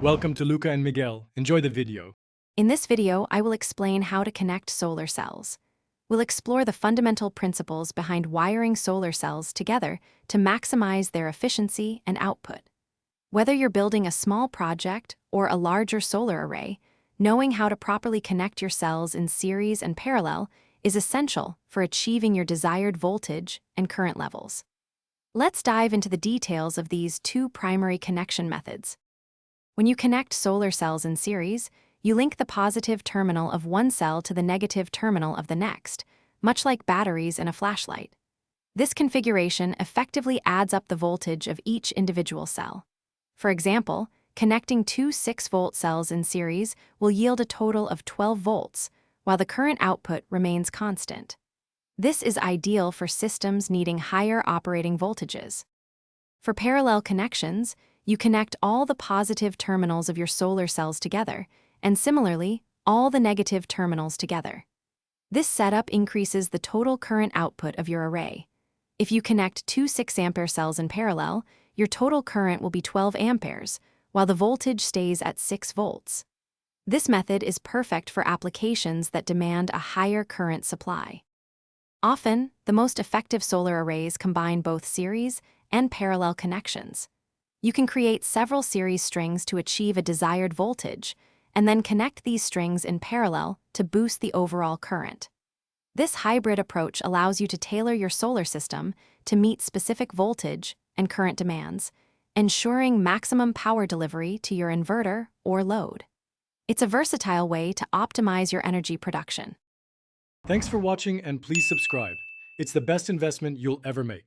Welcome to Luca and Miguel. Enjoy the video. In this video, I will explain how to connect solar cells. We'll explore the fundamental principles behind wiring solar cells together to maximize their efficiency and output. Whether you're building a small project or a larger solar array, knowing how to properly connect your cells in series and parallel is essential for achieving your desired voltage and current levels. Let's dive into the details of these two primary connection methods. When you connect solar cells in series, you link the positive terminal of one cell to the negative terminal of the next, much like batteries in a flashlight. This configuration effectively adds up the voltage of each individual cell. For example, connecting two 6-volt cells in series will yield a total of 12 volts, while the current output remains constant. This is ideal for systems needing higher operating voltages. For parallel connections, you connect all the positive terminals of your solar cells together, and similarly, all the negative terminals together. This setup increases the total current output of your array. If you connect two 6-ampere cells in parallel, your total current will be 12 amperes, while the voltage stays at 6 volts. This method is perfect for applications that demand a higher current supply. Often, the most effective solar arrays combine both series and parallel connections. You can create several series strings to achieve a desired voltage, and then connect these strings in parallel to boost the overall current. This hybrid approach allows you to tailor your solar system to meet specific voltage and current demands, ensuring maximum power delivery to your inverter or load. It's a versatile way to optimize your energy production. Thanks for watching and please subscribe. It's the best investment you'll ever make.